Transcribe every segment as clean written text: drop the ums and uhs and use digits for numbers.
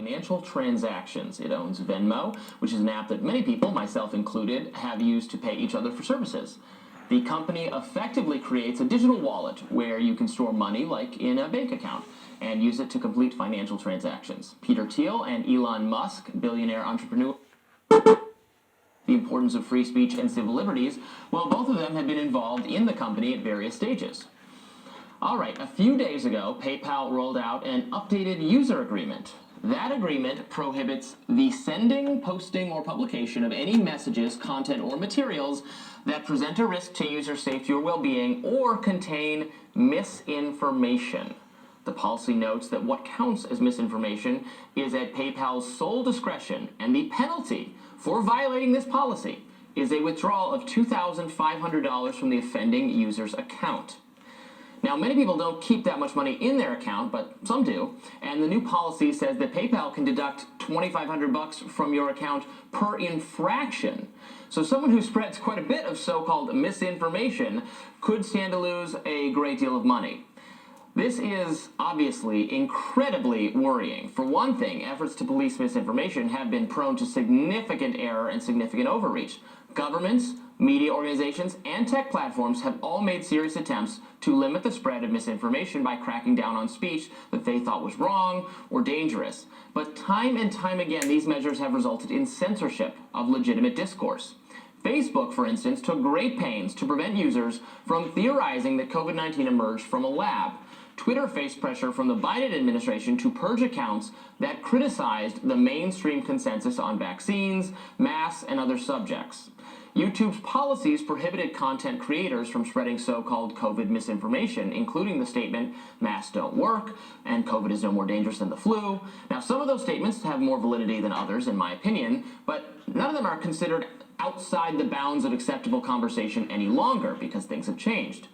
financial transactions. It owns Venmo, which is an app that many people, myself included, have used to pay each other for services. The company effectively creates a digital wallet where you can store money like in a bank account and use it to complete financial transactions. Peter Thiel and Elon Musk, billionaire entrepreneur, the importance of free speech and civil liberties, well, both of them have been involved in the company at various stages. All right, a few days ago, PayPal rolled out an updated user agreement. That agreement prohibits the sending, posting, or publication of any messages, content, or materials that present a risk to user safety or well-being or contain misinformation. The policy notes that what counts as misinformation is at PayPal's sole discretion, and the penalty for violating this policy is a withdrawal of $2,500 from the offending user's account. Now, many people don't keep that much money in their account, but some do, and the new policy says that PayPal can deduct $2,500 from your account per infraction. So someone who spreads quite a bit of so-called misinformation could stand to lose a great deal of money. This is obviously incredibly worrying. For one thing, efforts to police misinformation have been prone to significant error and significant overreach. Governments, media organizations, and tech platforms have all made serious attempts to limit the spread of misinformation by cracking down on speech that they thought was wrong or dangerous. But time and time again, these measures have resulted in censorship of legitimate discourse. Facebook, for instance, took great pains to prevent users from theorizing that COVID-19 emerged from a lab. Twitter faced pressure from the Biden administration to purge accounts that criticized the mainstream consensus on vaccines, masks, and other subjects. YouTube's policies prohibited content creators from spreading so-called COVID misinformation, including the statement, masks don't work, and COVID is no more dangerous than the flu. Now, some of those statements have more validity than others, in my opinion, but none of them are considered outside the bounds of acceptable conversation any longer, because things have changed.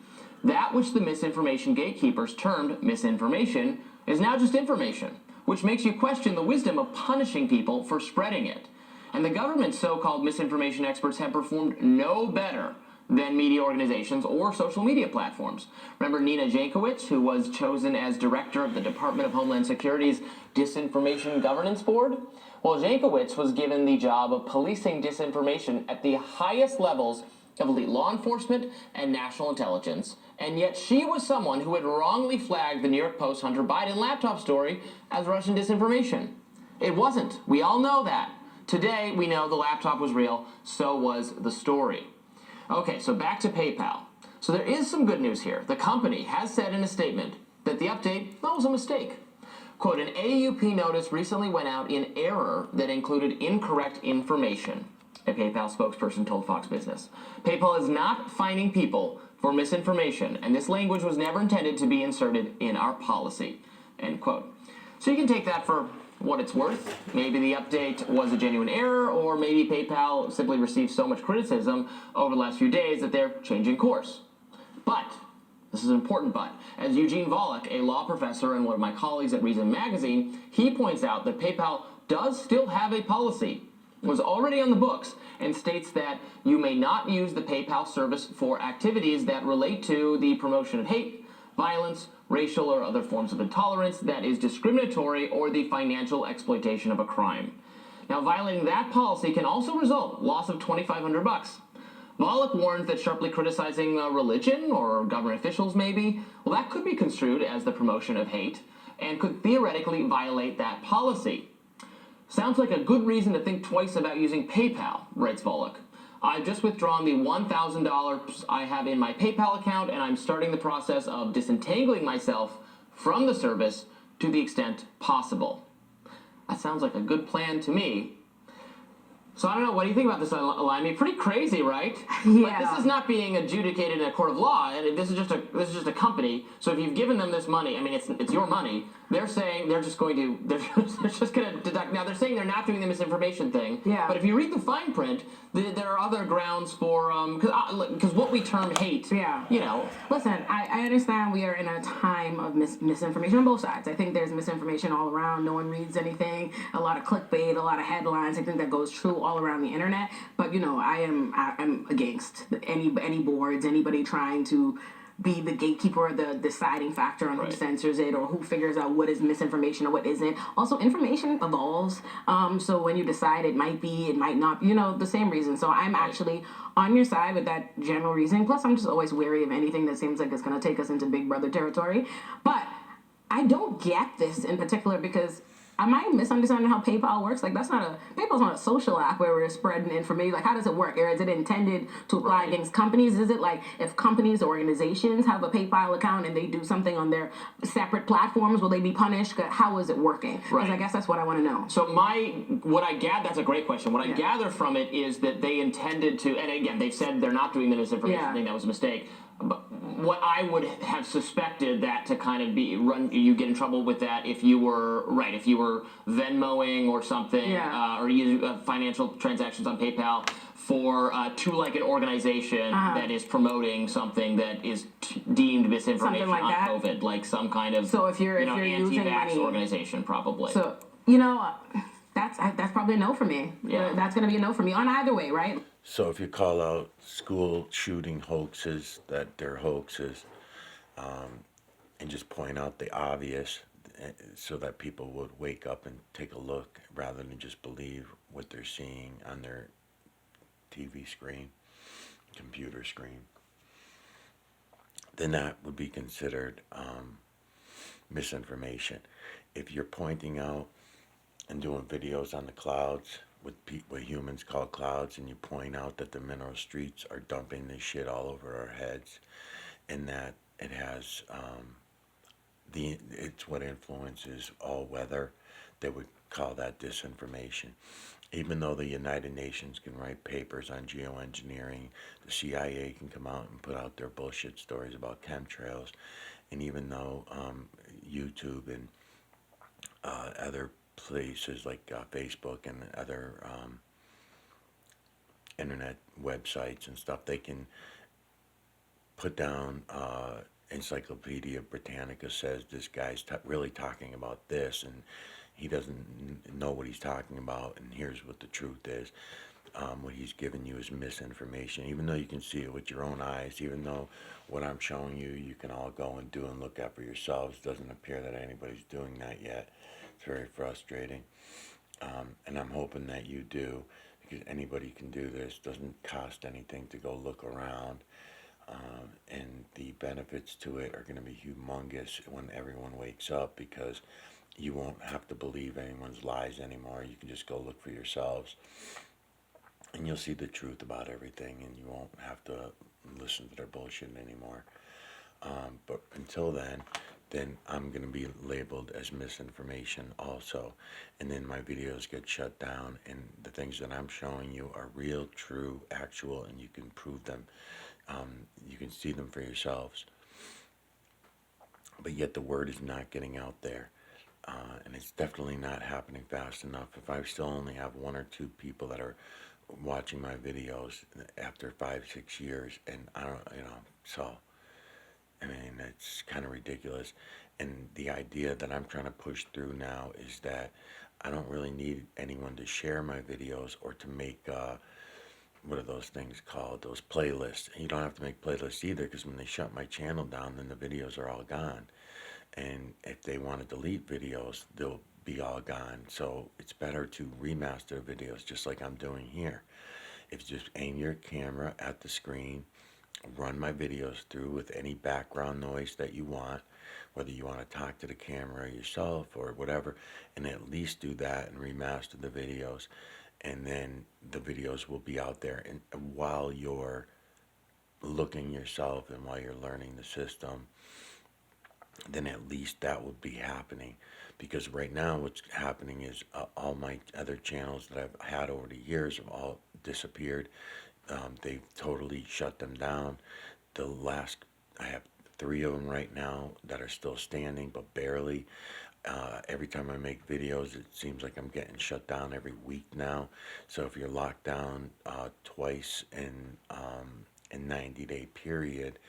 That which the misinformation gatekeepers termed misinformation is now just information, which makes you question the wisdom of punishing people for spreading it. And the government's so-called misinformation experts have performed no better than media organizations or social media platforms. Remember Nina Jankowicz, who was chosen as director of the Department of Homeland Security's Disinformation Governance Board? Well, Jankowicz was given the job of policing disinformation at the highest levels of elite law enforcement and national intelligence, and yet she was someone who had wrongly flagged the New York Post Hunter Biden laptop story as Russian disinformation. It wasn't. We all know that. Today, we know the laptop was real, so was the story. Okay, so back to PayPal. So there is some good news here. The company has said in a statement that the update was a mistake. Quote, an AUP notice recently went out in error that included incorrect information, a PayPal spokesperson told Fox Business. PayPal is not fining people for misinformation, and this language was never intended to be inserted in our policy, end quote. So you can take that for what it's worth. Maybe the update was a genuine error, or maybe PayPal simply received so much criticism over the last few days that they're changing course. But, this is an important but, as Eugene Volokh, a law professor and one of my colleagues at Reason Magazine, he points out that PayPal does still have a policy, was already on the books, and states that you may not use the PayPal service for activities that relate to the promotion of hate, violence, racial or other forms of intolerance that is discriminatory, or the financial exploitation of a crime. Now, violating that policy can also result loss of $2,500. Volokh warns that sharply criticizing religion or government officials maybe, well, that could be construed as the promotion of hate and could theoretically violate that policy. Sounds like a good reason to think twice about using PayPal, writes Volokh. I've just withdrawn the $1,000 I have in my PayPal account, and I'm starting the process of disentangling myself from the service to the extent possible. That sounds like a good plan to me. So I don't know, what do you think about this, Alimi? Pretty crazy, right? Yeah. But this is not being adjudicated in a court of law, and this is just a company. So if you've given them this money, I mean, it's your money. They're saying they're just going to deduct. Now they're saying they're not doing the misinformation thing. Yeah. But if you read the fine print, there are other grounds for because what we term hate. Yeah. You know. Listen, I understand we are in a time of misinformation on both sides. I think there's misinformation all around. No one reads anything. A lot of clickbait, a lot of headlines. I think that goes true all around the internet. But you know, I'm against any boards, anybody trying to be the gatekeeper or the deciding factor on who Right. censors it or who figures out what is misinformation or what isn't. Also, information evolves. So when you decide it might be, it might not, the same reason. So I'm actually on your side with that general reasoning. Plus, I'm just always wary of anything that seems like it's going to take us into Big Brother territory. But I don't get this in particular because am I misunderstanding how PayPal works? Like PayPal's not a social app where we're spreading information. Like how does it work? Or is it intended to apply against companies? Is it like if companies or organizations have a PayPal account and they do something on their separate platforms, will they be punished? How is it working? Because I guess that's what I want to know. So that's a great question. What I gather from it is that they intended to, and again, they've said they're not doing the misinformation thing, that was a mistake. But what I would have suspected that to kind of you get in trouble with that if you were Venmoing or something, or using financial transactions on PayPal to like an organization that is promoting something that is deemed misinformation like on that? COVID, like some kind of if you're using anti-vax money, organization, probably. So that's probably a no for me. Yeah. That's going to be a no for me on either way, right? So if you call out school shooting hoaxes, that they're hoaxes, and just point out the obvious so that people would wake up and take a look rather than just believe what they're seeing on their TV screen, computer screen, then that would be considered misinformation. If you're pointing out and doing videos on the clouds, what humans call clouds, and you point out that the mineral streets are dumping this shit all over our heads, and that it has it's what influences all weather, they would call that disinformation. Even though the United Nations can write papers on geoengineering, the CIA can come out and put out their bullshit stories about chemtrails, and even though YouTube and other places like Facebook and other internet websites and stuff, they can put down Encyclopedia Britannica says this guy's really talking about this, and he doesn't know what he's talking about, and here's what the truth is. What he's giving you is misinformation, even though you can see it with your own eyes, even though what I'm showing you, you can all go and do and look at for yourselves. Doesn't appear that anybody's doing that yet. It's very frustrating. And I'm hoping that you do, because anybody can do this. Doesn't cost anything to go look around. And the benefits to it are going to be humongous when everyone wakes up, because you won't have to believe anyone's lies anymore. You can just go look for yourselves, and you'll see the truth about everything, and you won't have to listen to their bullshit anymore. But until then I'm going to be labeled as misinformation also, and then my videos get shut down, and the things that I'm showing you are real, true, actual, and you can prove them. You can see them for yourselves. But yet the word is not getting out there. And it's definitely not happening fast enough. If I still only have 1 or 2 people that are watching my videos after 5-6 years, and I don't, so, I mean, it's kind of ridiculous. And the idea that I'm trying to push through now is that I don't really need anyone to share my videos or to make, what are those things called? Those playlists. And you don't have to make playlists either, because when they shut my channel down, then the videos are all gone. And if they want to delete videos, they'll be all gone. So it's better to remaster videos just like I'm doing here. If you just aim your camera at the screen, run my videos through with any background noise that you want, whether you want to talk to the camera yourself or whatever, and at least do that and remaster the videos. And then the videos will be out there. And while you're looking yourself and while you're learning the system, then at least that would be happening. Because right now what's happening is all my other channels that I've had over the years have all disappeared. They've totally shut them down. I have 3 of them right now that are still standing, but barely. Every time I make videos, it seems like I'm getting shut down every week now. So if you're locked down twice in 90-day period,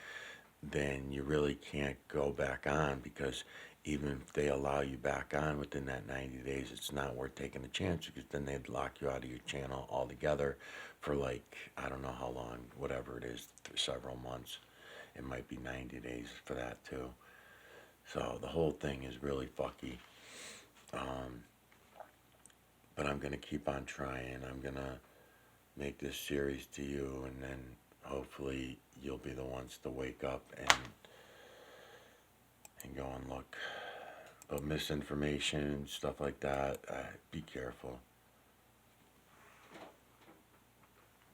then you really can't go back on, because even if they allow you back on within that 90 days, it's not worth taking a chance, because then they'd lock you out of your channel altogether for, like, I don't know how long, whatever it is, several months. it might be 90 days for that too. So the whole thing is really fucky. But I'm going to keep on trying. I'm going to make this series to you, and then hopefully you'll be the ones to wake up and go and look. But misinformation, stuff like that, be careful.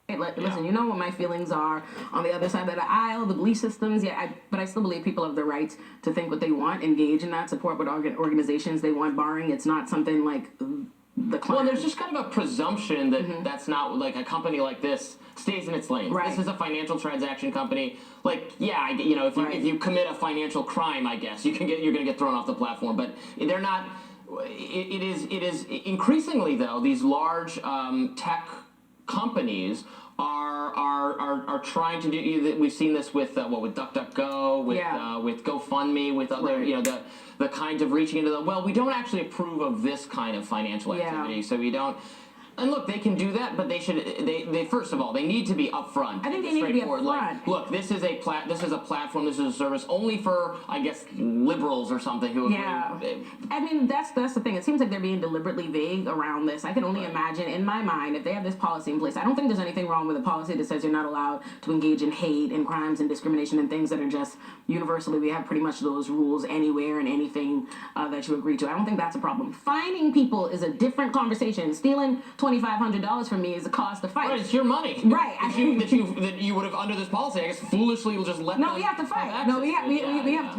Hey, listen, you know what my feelings are on the other side of the aisle, the belief systems. Yeah, but I still believe people have the right to think what they want, engage in that, support what organizations they want, barring it's not something like the Klan. Well, there's just kind of a presumption that that's not, like, a company like this stays in its lane. Right. This is a financial transaction company. Like, yeah, if you commit a financial crime, I guess you're going to get thrown off the platform. But they're not. It is increasingly, though, these large tech companies are trying to do. We've seen this with with DuckDuckGo, with GoFundMe, with other the kinds of reaching into we don't actually approve of this kind of financial activity, so we don't. And look, they can do that, but they should. They first of all, they need to be upfront. I think they need to be upfront. Like, look, this is a platform. This is a service only for, I guess, liberals or something who. Yeah. I mean, that's the thing. It seems like they're being deliberately vague around this. I can only imagine in my mind if they have this policy in place. I don't think there's anything wrong with a policy that says you're not allowed to engage in hate and crimes and discrimination and things that are just universally. We have pretty much those rules anywhere and anything that you agree to. I don't think that's a problem. Fining people is a different conversation. Stealing $2,500 from me is a cause to fight. Right, it's your money. Right. that you would have, under this policy, I guess, foolishly just let. No, we have to fight. No, we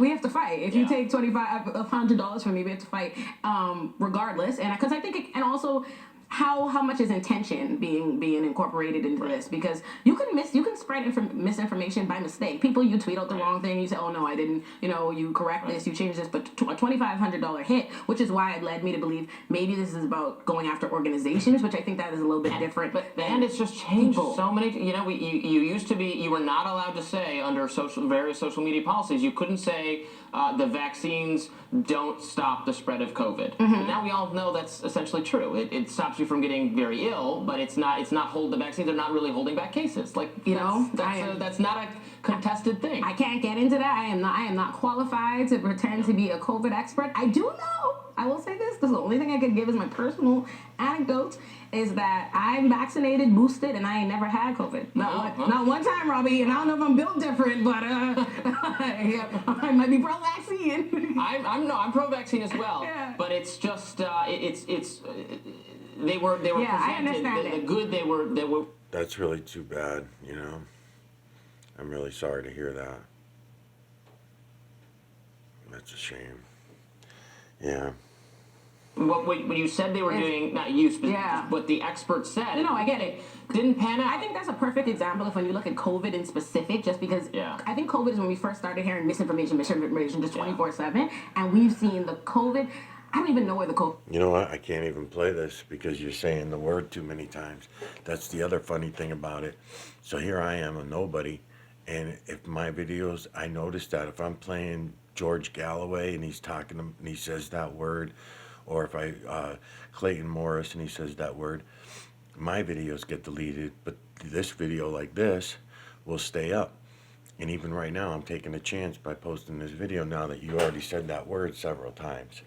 have to fight. If you take $2,500 from me, we have to fight, regardless. And because I think, and also, how much is intention being incorporated into this? Because you can spread misinformation by mistake. You tweet out the wrong thing. You say, oh no, I didn't. You correct this. You change this. But a $2,500 hit, which is why it led me to believe maybe this is about going after organizations, which I think that is a little bit different. And it's just changed so many. You used to be. You were not allowed to say under various social media policies. You couldn't say the vaccines don't stop the spread of COVID. And now we all know that's essentially true. It stops you from getting very ill, but it's not the vaccines are not really holding back cases. That's not a contested thing. I can't get into that. I am not qualified to pretend to be a COVID expert. I do know. I will say this. This is the only thing I could give as my personal anecdote is that I'm vaccinated, boosted, and I ain't never had COVID. Not one time, Robbie. And I don't know if I'm built different, but I might be pro-vaccine. I'm pro-vaccine as well. Yeah. But it's just they were presented the good they were. That's really too bad, I'm really sorry to hear that. That's a shame. Yeah. What you said they were doing, not you specifically, what the experts said. No, I get it. Didn't pan out. I think that's a perfect example of when you look at COVID in specific, just because I think COVID is when we first started hearing misinformation just 24/7, and we've seen the COVID. I don't even know where the COVID. You know what? I can't even play this because you're saying the word too many times. That's the other funny thing about it. So here I am, a nobody, and if my videos, I noticed that if I'm playing George Galloway and he's talking and he says that word, or if I Clayton Morris and he says that word, my videos get deleted, but this video like this will stay up. And even right now, I'm taking a chance by posting this video now that you already said that word several times.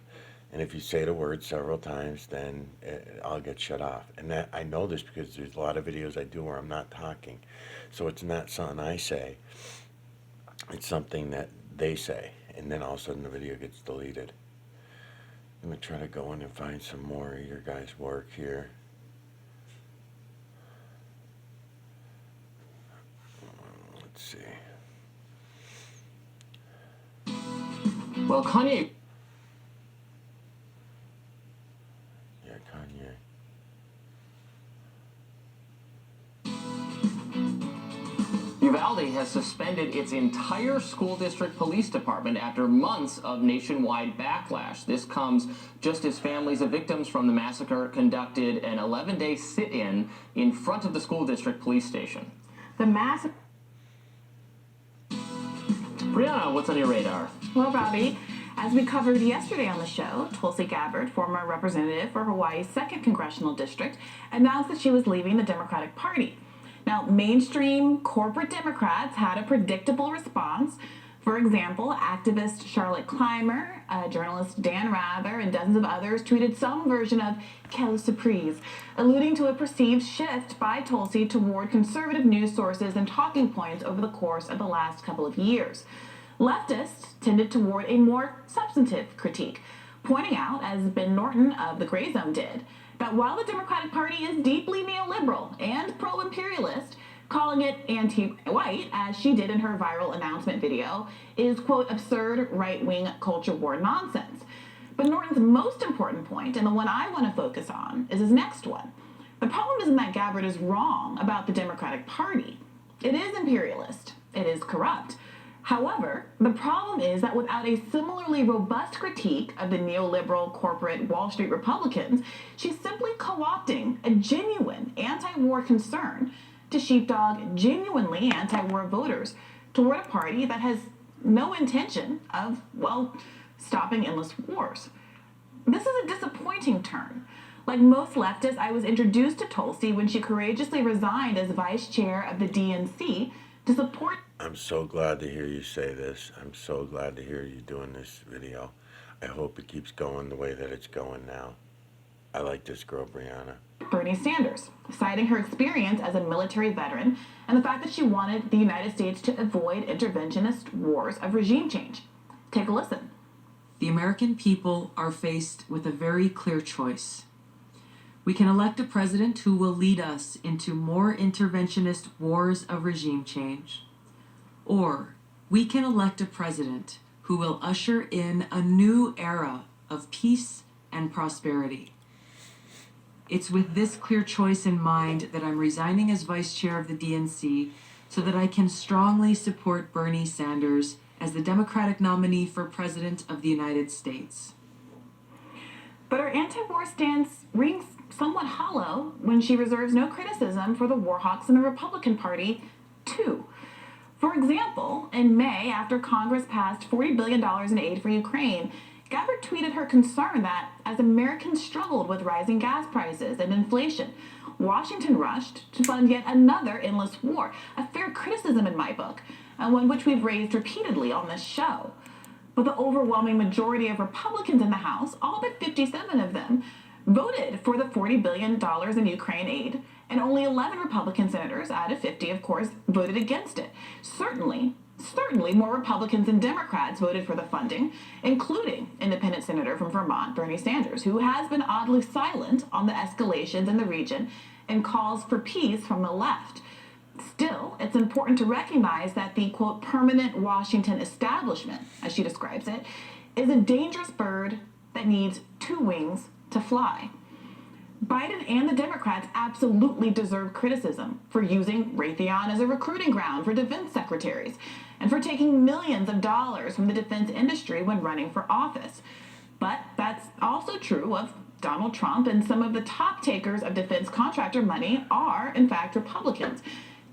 And if you say the word several times, then I'll get shut off. And that I know this because there's a lot of videos I do where I'm not talking. So it's not something I say. It's something that they say. And then all of a sudden the video gets deleted. I'm going to try to go in and find some more of your guys' work here. Let's see. Well, Kanye. Yeah, Kanye. Uvalde has suspended its entire school district police department after months of nationwide backlash. This comes just as families of victims from the massacre conducted an 11-day sit-in in front of the school district police station. The massacre. Brianna, what's on your radar? Well, Robbie, as we covered yesterday on the show, Tulsi Gabbard, former representative for Hawaii's 2nd Congressional District, announced that she was leaving the Democratic Party. Now, mainstream corporate Democrats had a predictable response. For example, activist Charlotte Clymer, journalist Dan Rather, and dozens of others tweeted some version of "Quelle surprise," alluding to a perceived shift by Tulsi toward conservative news sources and talking points over the course of the last couple of years. Leftists tended toward a more substantive critique, pointing out, as Ben Norton of the Gray Zone did, that while the Democratic Party is deeply neoliberal and pro-imperialist, calling it anti-white, as she did in her viral announcement video, is, quote, absurd right-wing culture war nonsense. But Norton's most important point, and the one I want to focus on, is his next one. The problem isn't that Gabbard is wrong about the Democratic Party. It is imperialist. It is corrupt. However, the problem is that without a similarly robust critique of the neoliberal corporate Wall Street Republicans, she's simply co-opting a genuine anti-war concern to sheepdog genuinely anti-war voters toward a party that has no intention of, well, stopping endless wars. This is a disappointing turn. Like most leftists, I was introduced to Tulsi when she courageously resigned as vice chair of the DNC to support. I'm so glad to hear you say this. I'm so glad to hear you doing this video. I hope it keeps going the way that it's going now. I like this girl, Brianna. Bernie Sanders, citing her experience as a military veteran and the fact that she wanted the United States to avoid interventionist wars of regime change. Take a listen. The American people are faced with a very clear choice. We can elect a president who will lead us into more interventionist wars of regime change, or we can elect a president who will usher in a new era of peace and prosperity. It's with this clear choice in mind that I'm resigning as vice chair of the DNC so that I can strongly support Bernie Sanders as the Democratic nominee for President of the United States. But her anti-war stance rings somewhat hollow when she reserves no criticism for the war hawks in the Republican Party, too. For example, in May, after Congress passed $40 billion in aid for Ukraine, Gabbard tweeted her concern that, as Americans struggled with rising gas prices and inflation, Washington rushed to fund yet another endless war, a fair criticism in my book, and one which we've raised repeatedly on this show. But the overwhelming majority of Republicans in the House, all but 57 of them, voted for the $40 billion in Ukraine aid, and only 11 Republican senators out of 50, of course, voted against it. Certainly more Republicans than Democrats voted for the funding, including independent senator from Vermont, Bernie Sanders, who has been oddly silent on the escalations in the region and calls for peace from the left. Still, it's important to recognize that the, quote, permanent Washington establishment, as she describes it, is a dangerous bird that needs two wings to fly. Biden and the Democrats absolutely deserve criticism for using Raytheon as a recruiting ground for defense secretaries and for taking millions of dollars from the defense industry when running for office. But that's also true of Donald Trump, and some of the top takers of defense contractor money are, in fact, Republicans.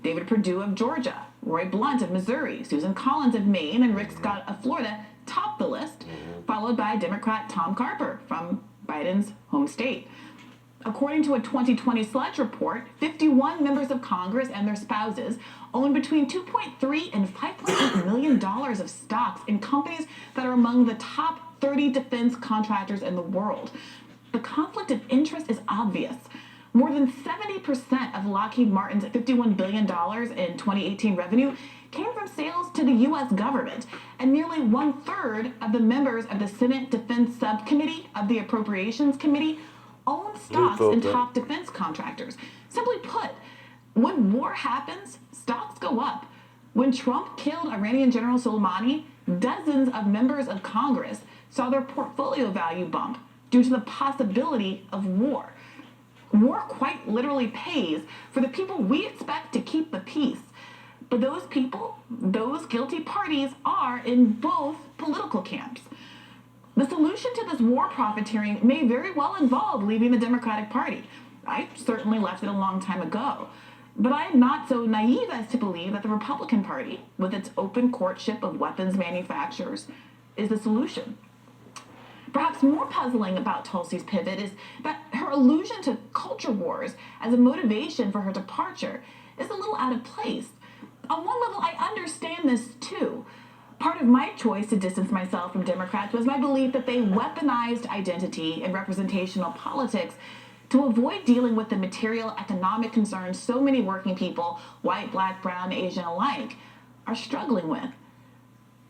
David Perdue of Georgia, Roy Blunt of Missouri, Susan Collins of Maine, and Rick Scott of Florida top the list, followed by Democrat Tom Carper from Biden's home state. According to a 2020 Sledge report, 51 members of Congress and their spouses own between $2.3 and $5.8 million of stocks in companies that are among the top 30 defense contractors in the world. The conflict of interest is obvious. More than 70% of Lockheed Martin's $51 billion in 2018 revenue came from sales to the U.S. government, and nearly one-third of the members of the Senate Defense Subcommittee of the Appropriations Committee own stocks in top defense contractors. Simply put, when war happens, stocks go up. When Trump killed Iranian General Soleimani, dozens of members of Congress saw their portfolio value bump due to the possibility of war. War quite literally pays for the people we expect to keep the peace. But those people, those guilty parties, are in both political camps. The solution to this war profiteering may very well involve leaving the Democratic Party. I certainly left it a long time ago. But I am not so naive as to believe that the Republican Party, with its open courtship of weapons manufacturers, is the solution. Perhaps more puzzling about Tulsi's pivot is that her allusion to culture wars as a motivation for her departure is a little out of place. On one level, I understand this too. Part of my choice to distance myself from Democrats was my belief that they weaponized identity and representational politics to avoid dealing with the material economic concerns so many working people, white, black, brown, Asian alike, are struggling with.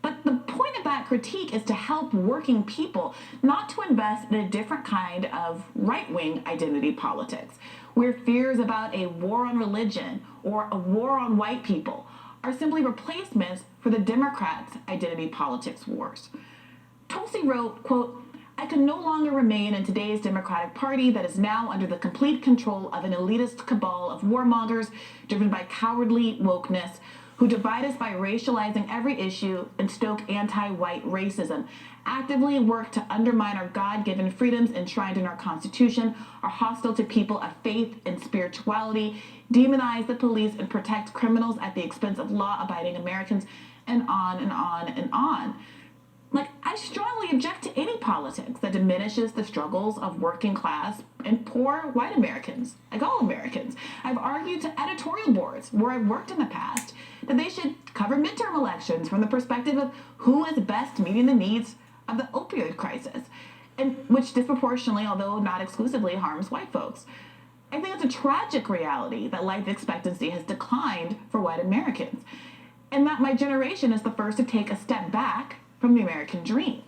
But the point of that critique is to help working people, not to invest in a different kind of right-wing identity politics, where fears about a war on religion or a war on white people are simply replacements for the Democrats' identity politics wars. Tulsi wrote, quote, "I can no longer remain in today's Democratic Party that is now under the complete control of an elitist cabal of warmongers driven by cowardly wokeness who divide us by racializing every issue and stoke anti-white racism, actively work to undermine our God-given freedoms enshrined in our Constitution, are hostile to people of faith and spirituality, demonize the police and protect criminals at the expense of law-abiding Americans," and on and on and on. Like, I strongly object to any politics that diminishes the struggles of working class and poor white Americans, like all Americans. I've argued to editorial boards where I've worked in the past that they should cover midterm elections from the perspective of who is best meeting the needs of the opioid crisis, and which disproportionately, although not exclusively, harms white folks. I think it's a tragic reality that life expectancy has declined for white Americans, and that my generation is the first to take a step back from the American dream.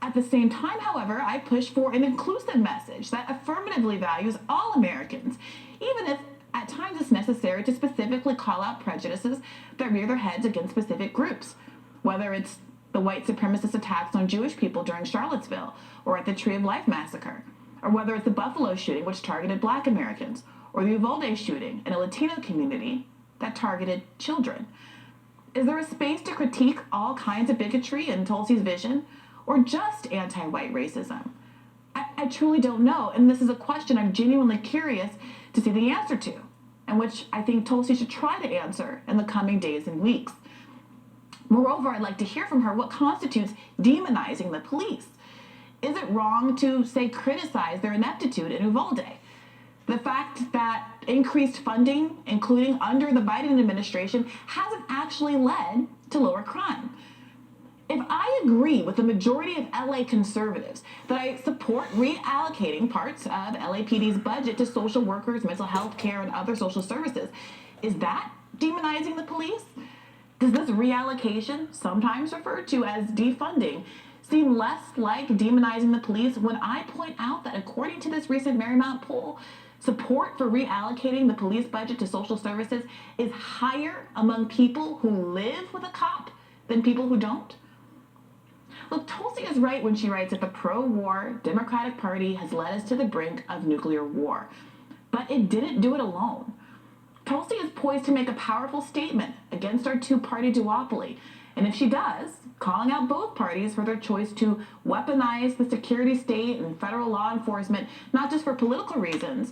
At the same time, however, I push for an inclusive message that affirmatively values all Americans, even if at times it's necessary to specifically call out prejudices that rear their heads against specific groups, whether it's the white supremacist attacks on Jewish people during Charlottesville or at the Tree of Life massacre, or whether it's the Buffalo shooting which targeted Black Americans, or the Uvalde shooting in a Latino community that targeted children. Is there a space to critique all kinds of bigotry in Tulsi's vision, or just anti-white racism? I truly don't know, and this is a question I'm genuinely curious to see the answer to, and which I think Tulsi should try to answer in the coming days and weeks. Moreover, I'd like to hear from her what constitutes demonizing the police. Is it wrong to, say, criticize their ineptitude in Uvalde? The fact that increased funding, including under the Biden administration, hasn't actually led to lower crime. If I agree with the majority of LA conservatives that I support reallocating parts of LAPD's budget to social workers, mental health care, and other social services, is that demonizing the police? Does this reallocation, sometimes referred to as defunding, seem less like demonizing the police when I point out that according to this recent Marymount poll, support for reallocating the police budget to social services is higher among people who live with a cop than people who don't? Look, Tulsi is right when she writes that the pro-war Democratic Party has led us to the brink of nuclear war. But it didn't do it alone. Tulsi is poised to make a powerful statement against our two-party duopoly. And if she does, calling out both parties for their choice to weaponize the security state and federal law enforcement, not just for political reasons,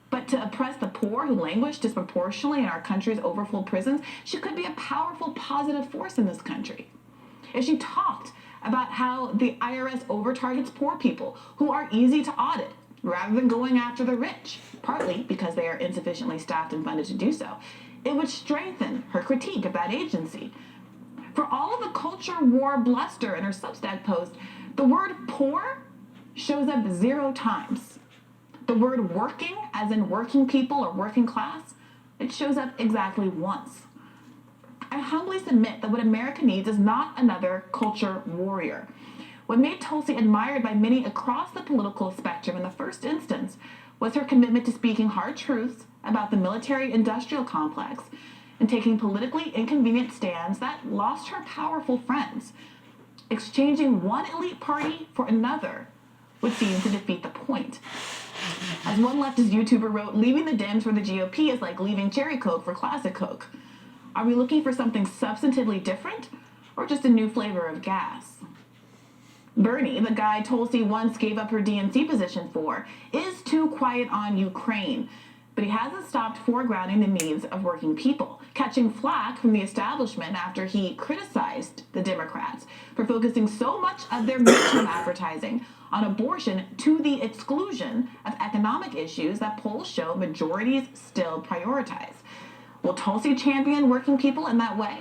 but to oppress the poor who languish disproportionately in our country's overfull prisons, she could be a powerful positive force in this country. If she talked about how the IRS over-targets poor people who are easy to audit rather than going after the rich, partly because they are insufficiently staffed and funded to do so, it would strengthen her critique of that agency. For all of the culture war bluster in her Substack post, the word poor shows up 0 times. The word working, as in working people or working class, it shows up exactly once. I humbly submit that what America needs is not another culture warrior. What made Tulsi admired by many across the political spectrum in the first instance was her commitment to speaking hard truths about the military-industrial complex and taking politically inconvenient stands that lost her powerful friends. Exchanging one elite party for another would seem to defeat the point. As one leftist YouTuber wrote, leaving the Dems for the GOP is like leaving Cherry Coke for Classic Coke. Are we looking for something substantively different, or just a new flavor of gas? Bernie, the guy Tulsi once gave up her DNC position for, is too quiet on Ukraine, but he hasn't stopped foregrounding the needs of working people, catching flack from the establishment after he criticized the Democrats for focusing so much of their midterm advertising on abortion to the exclusion of economic issues that polls show majorities still prioritize. Will Tulsi champion working people in that way?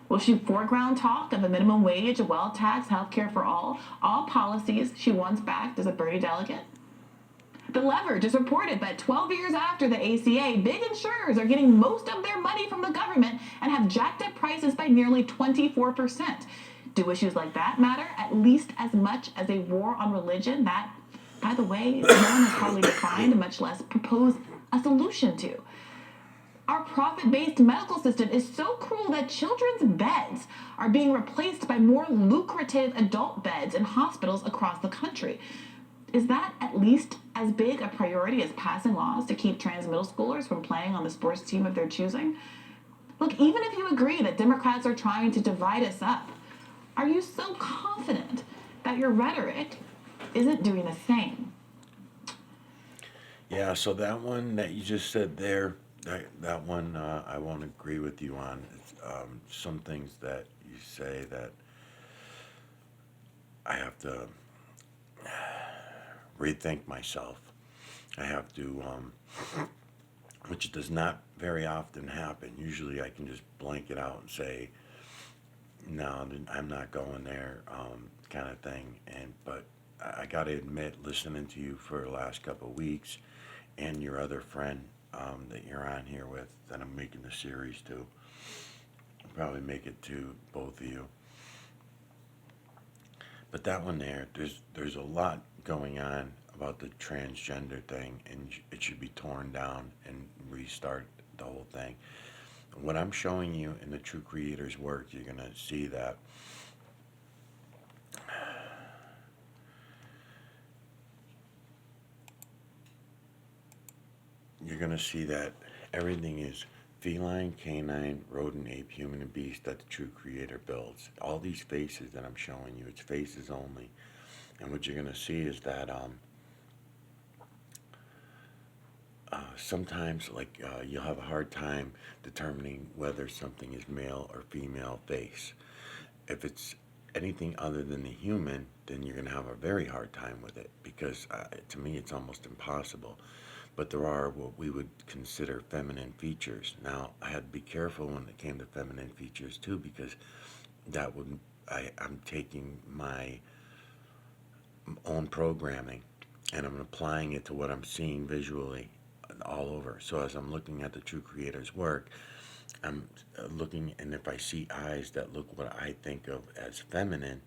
Will she foreground talk of a minimum wage, a wealth tax, health care for all policies she once backed as a Bernie delegate? The Leverage just reported that 12 years after the ACA, big insurers are getting most of their money from the government and have jacked up prices by nearly 24%. Do issues like that matter at least as much as a war on religion that, by the way, no one has hardly defined, much less proposed a solution to? Our profit-based medical system is so cruel that children's beds are being replaced by more lucrative adult beds in hospitals across the country. Is that at least as big a priority as passing laws to keep trans middle schoolers from playing on the sports team of their choosing? Look, even if you agree that Democrats are trying to divide us up, are you so confident that your rhetoric isn't doing the same? Yeah, so that one that you just said there, that one I won't agree with you on. It's, some things that you say that I have to rethink myself. I have to, which does not very often happen. Usually I can just blank it out and say, no, I'm not going there, kind of thing. But I got to admit, listening to you for the last couple of weeks, and your other friend that you're on here with, that I'm making the series to, I'll probably make it to both of you. But that one there's a lot going on about the transgender thing, and it should be torn down and restart the whole thing. What I'm showing you in the True Creator's work, you're gonna see that everything is feline, canine, rodent, ape, human, and beast that the True Creator builds. All these faces that I'm showing you, it's faces only. And what you're gonna see is that sometimes, like, you'll have a hard time determining whether something is male or female face. If it's anything other than the human, then you're going to have a very hard time with it, because to me it's almost impossible. But there are what we would consider feminine features. Now, I had to be careful when it came to feminine features too, because that would I'm taking my own programming and I'm applying it to what I'm seeing visually all over. So as I'm looking at the True Creator's work, I'm looking, and if I see eyes that look what I think of as feminine,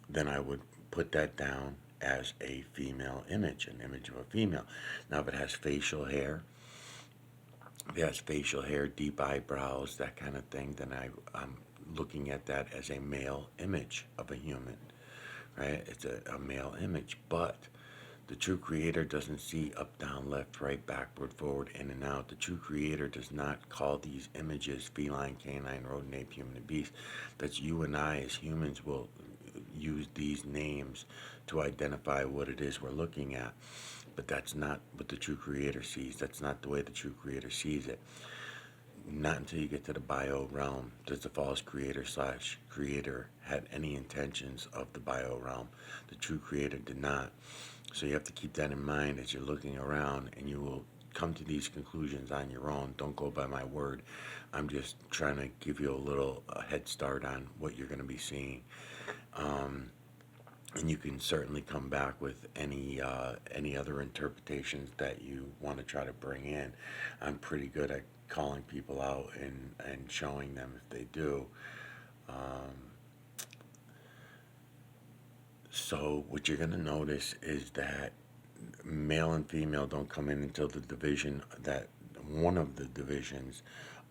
then I would put that down as a female image, an image of a female. Now, if it has facial hair, deep eyebrows, that kind of thing, then I'm looking at that as a male image of a human, right? It's a male image, but the True Creator doesn't see up, down, left, right, backward, forward, in and out. The True Creator does not call these images feline, canine, rodent, ape, human, and beast. That's you and I as humans will use these names to identify what it is we're looking at. But that's not what the True Creator sees. That's not the way the True Creator sees it. Not until you get to the bio realm does the false creator/creator had any intentions of the bio realm. The True Creator did not. So you have to keep that in mind as you're looking around, and you will come to these conclusions on your own. Don't go by my word. I'm just trying to give you a little head start on what you're going to be seeing. And you can certainly come back with any other interpretations that you want to try to bring in. I'm pretty good at calling people out and showing them if they do. So what you're going to notice is that male and female don't come in until the division, that one of the divisions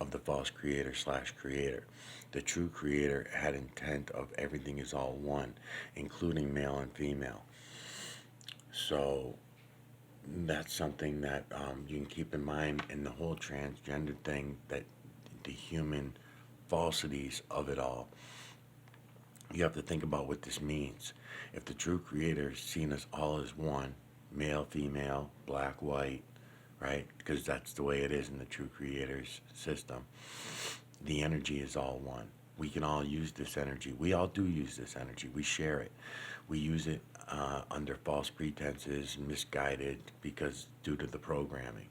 of the false creator/creator. The True Creator had intent of everything is all one, including male and female. So that's something that you can keep in mind in the whole transgender thing, that the human falsities of it all. You have to think about what this means. If the True Creator is seen us all as one, male, female, black, white, right? Because that's the way it is in the True Creator's system. The energy is all one. We can all use this energy. We all do use this energy. We share it. We use it under false pretenses, misguided, because due to the programming.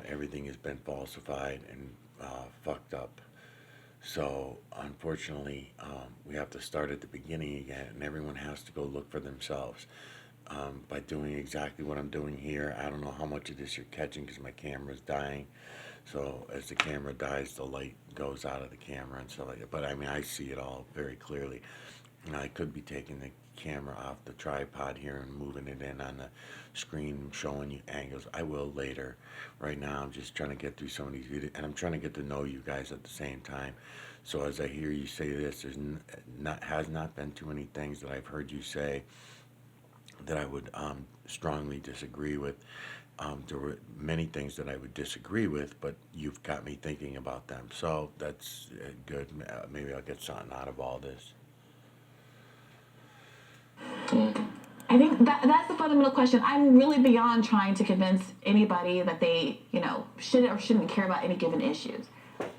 Everything has been falsified and fucked up. So unfortunately, we have to start at the beginning again, and everyone has to go look for themselves. By doing exactly what I'm doing here, I don't know how much of this you're catching because my camera's dying. So as the camera dies, the light goes out of the camera and stuff like that. But I mean, I see it all very clearly. And I could be taking the camera off the tripod here and moving it in on the screen, showing you angles. I will later. Right now, I'm just trying to get through some of these videos, and I'm trying to get to know you guys at the same time. So as I hear you say this, has not been too many things that I've heard you say that I would strongly disagree with. There were many things that I would disagree with, but you've got me thinking about them. So that's good. Maybe I'll get something out of all this. I think that's the fundamental question. I'm really beyond trying to convince anybody that they, should or shouldn't care about any given issues.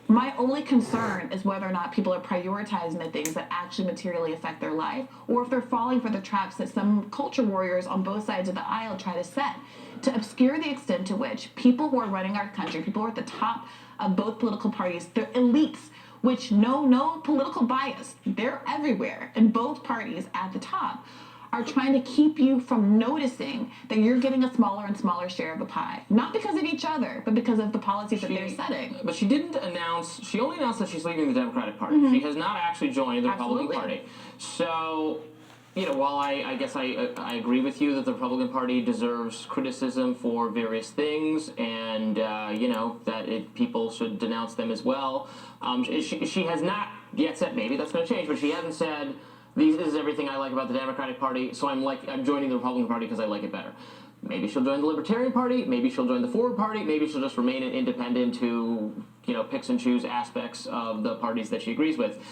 My only concern is whether or not people are prioritizing the things that actually materially affect their life, or if they're falling for the traps that some culture warriors on both sides of the aisle try to set to obscure the extent to which people who are running our country, people who are at the top of both political parties, they're elites, which know no political bias. They're everywhere in both parties at the top, are trying to keep you from noticing that you're getting a smaller and smaller share of the pie. Not because of each other, but because of the policies that they're setting. But she didn't announce, she only announced that she's leaving the Democratic Party. She has not actually joined the Republican Party. So, while I guess I agree with you that the Republican Party deserves criticism for various things, and, that people should denounce them as well, she has not yet said, maybe that's going to change, but she hasn't said, this is everything I like about the Democratic Party, so I'm joining the Republican Party because I like it better. Maybe she'll join the Libertarian Party, maybe she'll join the Forward Party, maybe she'll just remain an independent who, picks and choose aspects of the parties that she agrees with.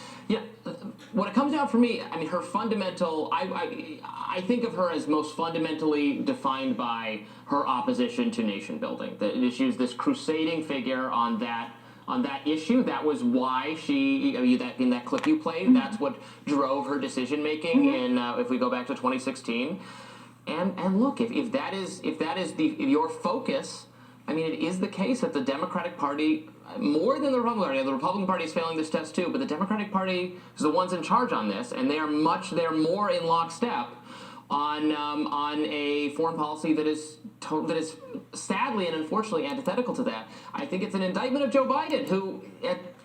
When it comes down for me, I mean, her fundamental, I think of her as most fundamentally defined by her opposition to nation building. She was this crusading figure on that issue. That was why in that clip you played, that's what drove her decision making. And if we go back to 2016, and look, if that is your focus, I mean, it is the case that the Democratic Party, more than the Republican Party, the Republican Party is failing this test too, but the Democratic Party is the ones in charge on this, and they're more in lockstep on a foreign policy that is sadly and unfortunately antithetical to that. I think it's an indictment of Joe Biden, who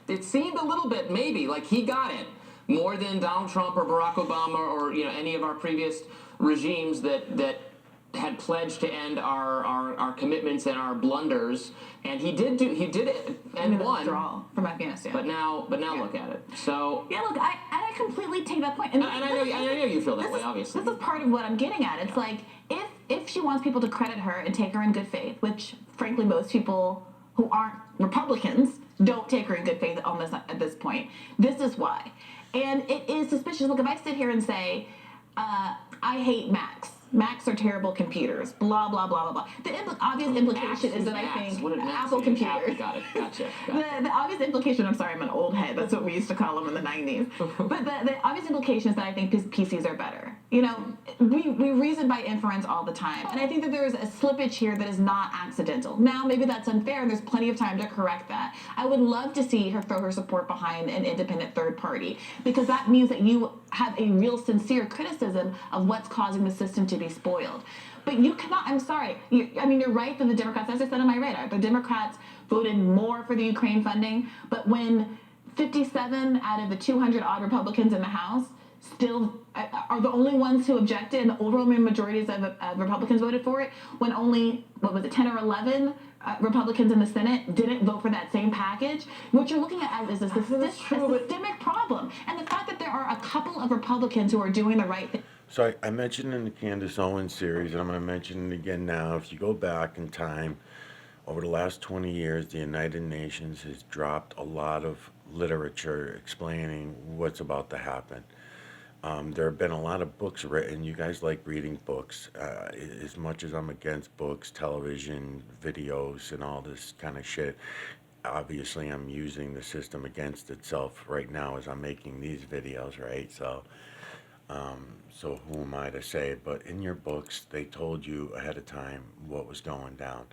it seemed a little bit maybe like he got it more than Donald Trump or Barack Obama or any of our previous regimes that had pledged to end our commitments and our blunders, and he did it and won. Withdrawal from Afghanistan. But now look at it. So look, I completely take that point. And I know you feel that way. Obviously, this is part of what I'm getting at. It's like if she wants people to credit her and take her in good faith, which frankly most people who aren't Republicans don't take her in good faith on this at this point. This is why, and it is suspicious. Look, if I sit here and say I hate Macs. Macs are terrible computers. Blah blah blah blah blah. The obvious implication is that I think Apple computers. Got it. Gotcha. The obvious implication. I'm sorry, I'm an old head. That's what we used to call them in the '90s. But the obvious implication is that I think PCs are better. We reason by inference all the time, and I think that there is a slippage here that is not accidental. Now, maybe that's unfair, and there's plenty of time to correct that. I would love to see her throw her support behind an independent third party, because that means that you have a real sincere criticism of what's causing the system to be spoiled. But you cannot, I'm sorry, you're right that the Democrats, as I said on my radar, the Democrats voted more for the Ukraine funding, but when 57 out of the 200 odd Republicans in the House still are the only ones who objected, and the overwhelming majorities of Republicans voted for it, when only, 10 or 11 Republicans in the Senate didn't vote for that same package, what you're looking at is a systemic problem. And the fact that there are a couple of Republicans who are doing the right thing. So I mentioned in the Candace Owens series, and I'm going to mention it again now, if you go back in time, over the last 20 years, the United Nations has dropped a lot of literature explaining what's about to happen. There have been a lot of books written. You guys like reading books. As much as I'm against books, television, videos, and all this kind of shit, obviously I'm using the system against itself right now as I'm making these videos, right? So who am I to say? But in your books, they told you ahead of time what was going down.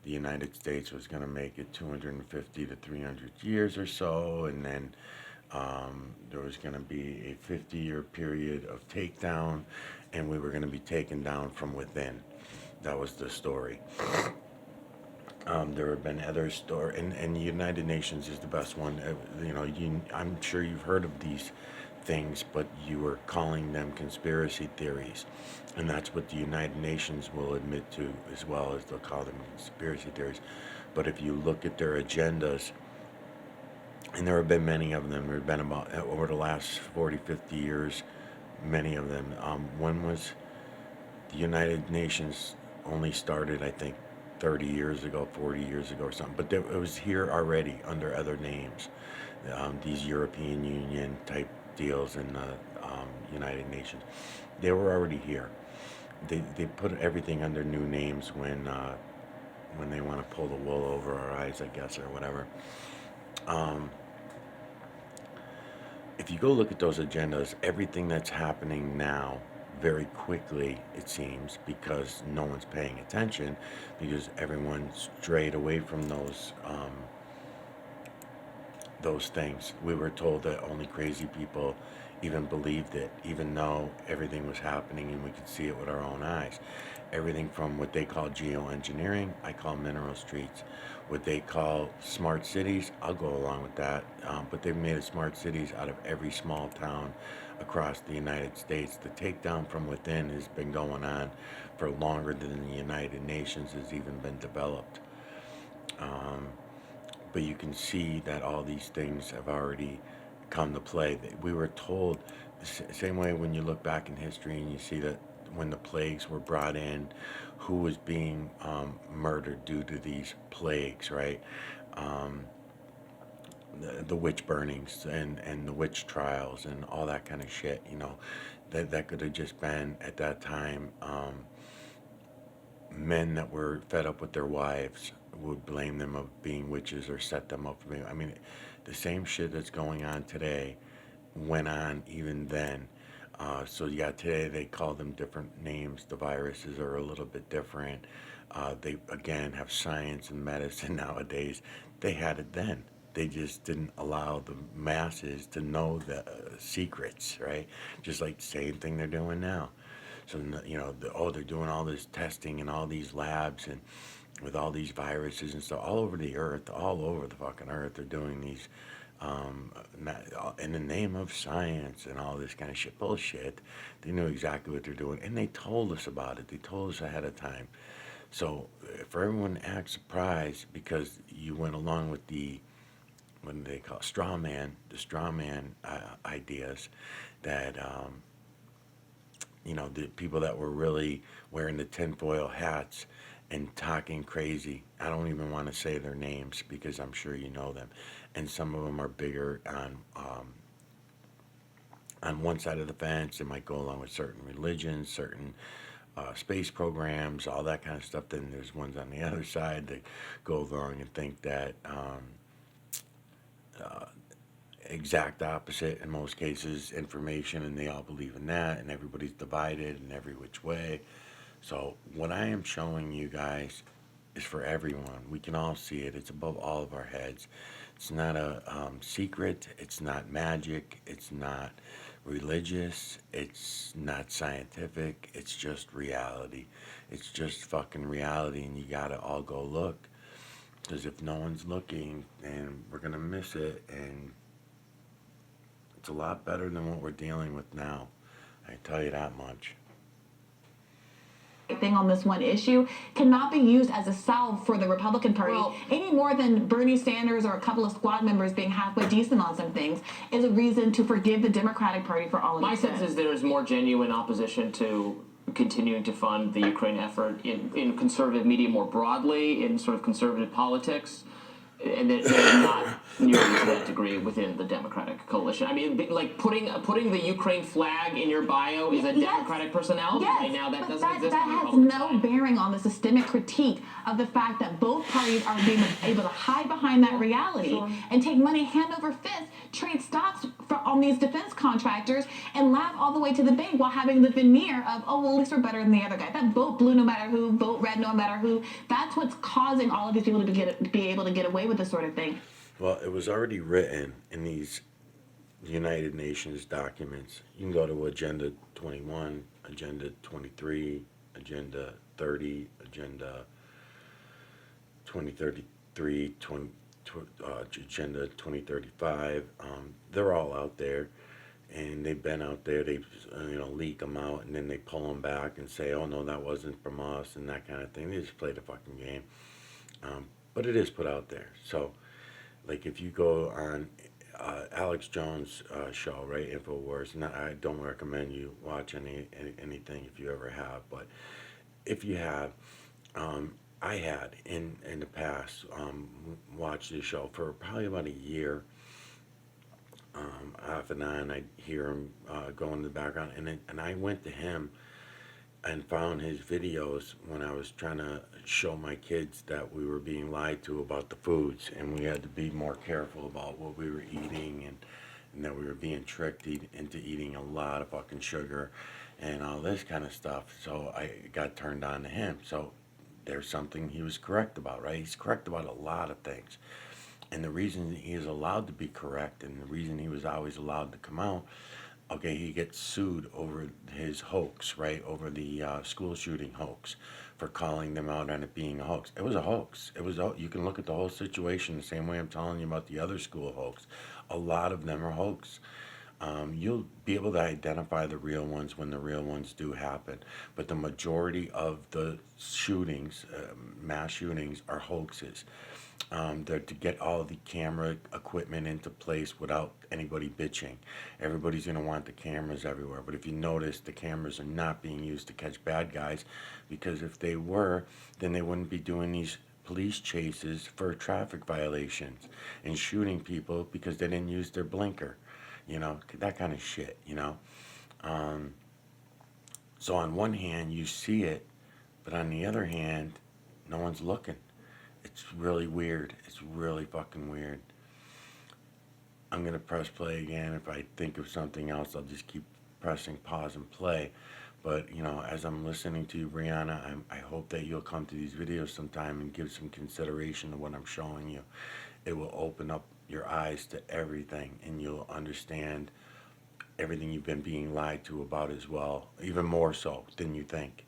the United States was going to make it 250 to 300 years or so, and then there was going to be a 50-year period of takedown, and we were going to be taken down from within. That was the story. There have been other stories, and the United Nations is the best one. I'm sure you've heard of these things, but you were calling them conspiracy theories, and that's what the United Nations will admit to as well, as they'll call them conspiracy theories. But if you look at their agendas, and there have been many of them, there have been about, over the last 40, 50 years, many of them. When was the United Nations only started, I think, 30 years ago, 40 years ago or something, but it was here already under other names. These European Union type deals in the United Nations, they were already here. They put everything under new names when they want to pull the wool over our eyes, I guess, or whatever. If you go look at those agendas, everything that's happening now, very quickly, it seems, because no one's paying attention, because everyone's strayed away from those things. We were told that only crazy people even believed it, even though everything was happening and we could see it with our own eyes. Everything from what they call geoengineering, I call mineral streets. What they call smart cities, I'll go along with that. But they've made smart cities out of every small town across the United States. The takedown from within has been going on for longer than the United Nations has even been developed. But you can see that all these things have already come to play. We were told, the same way when you look back in history and you see that when the plagues were brought in, who was being murdered due to these plagues, right? The witch burnings and the witch trials and all that kind of shit, that could have just been, at that time, men that were fed up with their wives would blame them of being witches or set them up for being, the same shit that's going on today went on even then. So yeah, today they call them different names. The viruses are a little bit different. They, again, have science and medicine nowadays. They had it then. They just didn't allow the masses to know the secrets, right? Just like the same thing they're doing now. So, they're doing all this testing in all these labs and with all these viruses and stuff all over the earth, all over the fucking earth. They're doing these in the name of science and all this kind of shit. Bullshit. They knew exactly what they're doing, and they told us about it. They told us ahead of time. So for everyone to act surprised because you went along with what they call straw man ideas, that the people that were really wearing the tinfoil hats and talking crazy. I don't even want to say their names because I'm sure you know them, and some of them are bigger on one side of the fence. They might go along with certain religions, certain space programs, all that kind of stuff. Then there's ones on the other side that go along and think that exact opposite in most cases information, and they all believe in that, and everybody's divided in every which way. So what I am showing you guys is for everyone. We can all see it. It's above all of our heads. It's not a secret. It's not magic. It's not religious. It's not scientific. It's just reality. It's just fucking reality, and you gotta all go look. Because if no one's looking, then we're gonna miss it, and it's a lot better than what we're dealing with now. I tell you that much. Thing on this one issue cannot be used as a salve for the Republican Party any more than Bernie Sanders or a couple of squad members being halfway decent on some things is a reason to forgive the Democratic Party for all of My this. sense is there is more genuine opposition to continuing to fund the Ukraine effort in conservative media more broadly, in sort of conservative politics. And they're not nearly to that degree within the Democratic coalition. I mean, like putting the Ukraine flag in your bio is a Democratic personality. Yes, right now that but doesn't exist. That on the has Republican no side. bearing on the systemic critique of the fact that both parties are being able to hide behind that reality and take money hand over fist, trade stocks on these defense contractors, and laugh all the way to the bank while having the veneer of, oh, well, at least we're better than the other guy. That vote blue no matter who, vote red no matter who. That's what's causing all of these people to be able to get away with this sort of thing. Well, it was already written in these United Nations documents. You can go to Agenda 21, Agenda 23, Agenda 30, Agenda 2033, Agenda 2035. They're all out there, and they've been out there. They leak them out, and then they pull them back and say, "Oh no, that wasn't from us," and that kind of thing. They just play the fucking game. But it is put out there. So, like, if you go on Alex Jones' show, right, Infowars, and I don't recommend you watch anything if you ever have, but if you have, I had in the past watched this show for probably about a year. Off and on, I'd hear him go in the background, and I went to him and found his videos when I was trying to show my kids that we were being lied to about the foods, and we had to be more careful about what we were eating, and that we were being tricked into eating a lot of fucking sugar and all this kind of stuff. So I got turned on to him. So there's something he was correct about, right? He's correct about a lot of things. And the reason he is allowed to be correct, and the reason he was always allowed to come out, okay, he gets sued over his hoax, right? Over the school shooting hoax, for calling them out on it being a hoax. It was a hoax. You can look at the whole situation the same way I'm telling you about the other school hoax. A lot of them are hoax. You'll be able to identify the real ones when the real ones do happen. But the majority of the shootings, mass shootings, are hoaxes. They're to get all the camera equipment into place without anybody bitching. Everybody's going to want the cameras everywhere. But if you notice, the cameras are not being used to catch bad guys, because if they were, then they wouldn't be doing these police chases for traffic violations and shooting people because they didn't use their blinker. That kind of shit, So on one hand, you see it, but on the other hand, no one's looking. It's really weird. It's really fucking weird. I'm going to press play again. If I think of something else, I'll just keep pressing pause and play. But, as I'm listening to you, Brianna, I hope that you'll come to these videos sometime and give some consideration to what I'm showing you. It will open up your eyes to everything, and you'll understand everything you've been being lied to about as well, even more so than you think.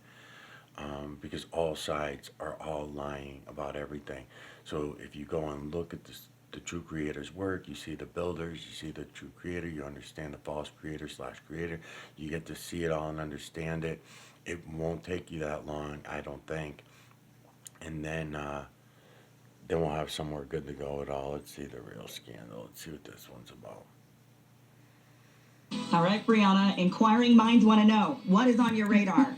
Because all sides are all lying about everything. So if you go and look at the true creator's work, you see the builders, you see the true creator, you understand the false creator/creator, you get to see it all and understand it. It won't take you that long, I don't think. And then we'll have somewhere good to go at all. Let's see the real scandal. Let's see what this one's about. All right, Brianna, inquiring minds want to know, what is on your radar?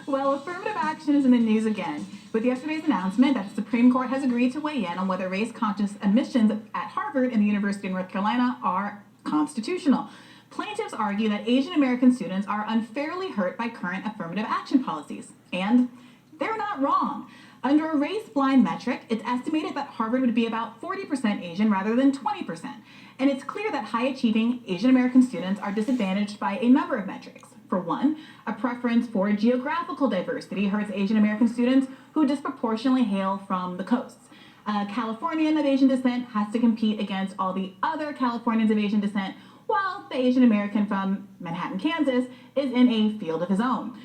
Well, affirmative action is in the news again, with yesterday's announcement that the Supreme Court has agreed to weigh in on whether race-conscious admissions at Harvard and the University of North Carolina are constitutional. Plaintiffs argue that Asian American students are unfairly hurt by current affirmative action policies, and they're not wrong. Under a race-blind metric, it's estimated that Harvard would be about 40% Asian rather than 20%. And it's clear that high-achieving Asian American students are disadvantaged by a number of metrics. For one, a preference for geographical diversity hurts Asian American students who disproportionately hail from the coasts. A Californian of Asian descent has to compete against all the other Californians of Asian descent, while the Asian American from Manhattan, Kansas is in a field of his own.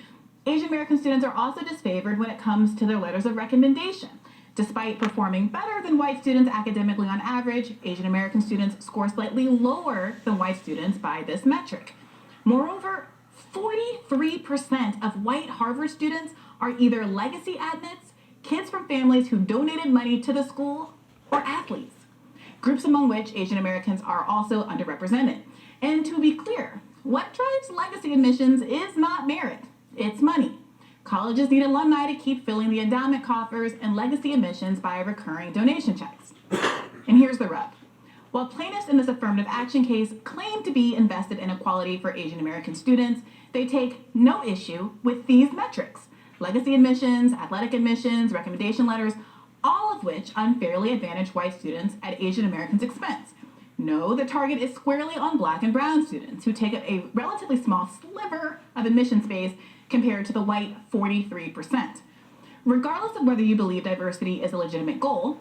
Asian American students are also disfavored when it comes to their letters of recommendation. Despite performing better than white students academically on average, Asian American students score slightly lower than white students by this metric. Moreover, 43% of white Harvard students are either legacy admits, kids from families who donated money to the school, or athletes, groups among which Asian Americans are also underrepresented. And to be clear, what drives legacy admissions is not merit, it's money. Colleges need alumni to keep filling the endowment coffers and legacy admissions by recurring donation checks. And here's the rub. While plaintiffs in this affirmative action case claim to be invested in equality for Asian American students, they take no issue with these metrics: legacy admissions, athletic admissions, recommendation letters, all of which unfairly advantage white students at Asian Americans' expense. No, the target is squarely on Black and brown students, who take up a relatively small sliver of admission space compared to the white 43%. Regardless of whether you believe diversity is a legitimate goal,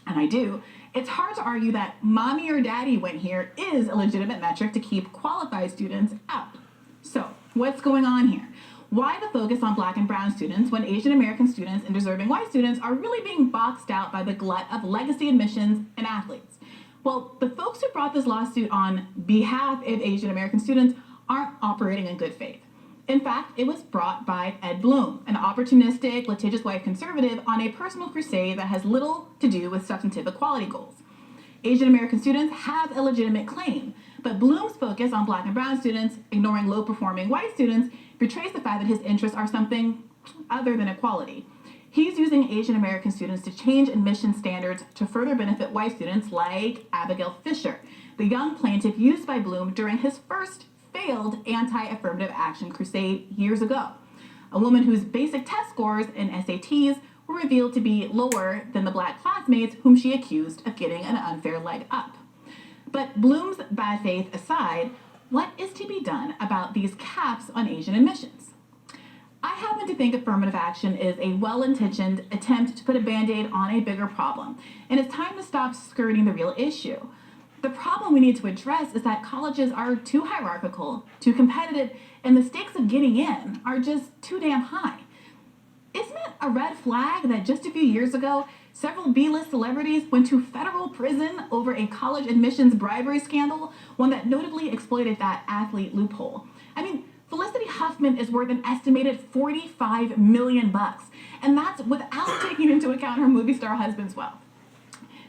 and I do, it's hard to argue that mommy or daddy went here is a legitimate metric to keep qualified students out. So, what's going on here? Why the focus on Black and brown students when Asian American students and deserving white students are really being boxed out by the glut of legacy admissions and athletes? Well, the folks who brought this lawsuit on behalf of Asian American students aren't operating in good faith. In fact, it was brought by Ed Bloom, an opportunistic, litigious white conservative on a personal crusade that has little to do with substantive equality goals. Asian American students have a legitimate claim, but Bloom's focus on Black and brown students, ignoring low-performing white students, betrays the fact that his interests are something other than equality. He's using Asian American students to change admission standards to further benefit white students like Abigail Fisher, the young plaintiff used by Bloom during his first failed anti-affirmative action crusade years ago. A woman whose basic test scores in SATs were revealed to be lower than the Black classmates whom she accused of getting an unfair leg up. But Bloom's bad faith aside, what is to be done about these caps on Asian admissions? I happen to think affirmative action is a well-intentioned attempt to put a Band-Aid on a bigger problem, and it's time to stop skirting the real issue. The problem we need to address is that colleges are too hierarchical, too competitive, and the stakes of getting in are just too damn high. Isn't it a red flag that just a few years ago, several B-list celebrities went to federal prison over a college admissions bribery scandal, one that notably exploited that athlete loophole? I mean, Felicity Huffman is worth an estimated $45 million, and that's without taking into account her movie star husband's wealth.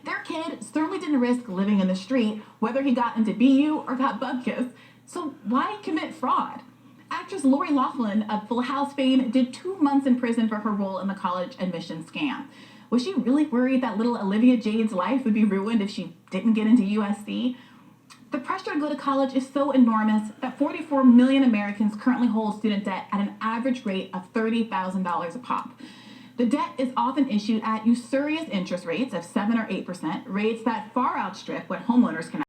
Their kid certainly didn't risk living in the street, whether he got into BU or got bub kissed, so why commit fraud? Actress Lori Loughlin of Full House fame did 2 months in prison for her role in the college admission scam. Was she really worried that little Olivia Jade's life would be ruined if she didn't get into USC? The pressure to go to college is so enormous that 44 million Americans currently hold student debt at an average rate of $30,000 a pop. The debt is often issued at usurious interest rates of 7 or 8%, rates that far outstrip what homeowners can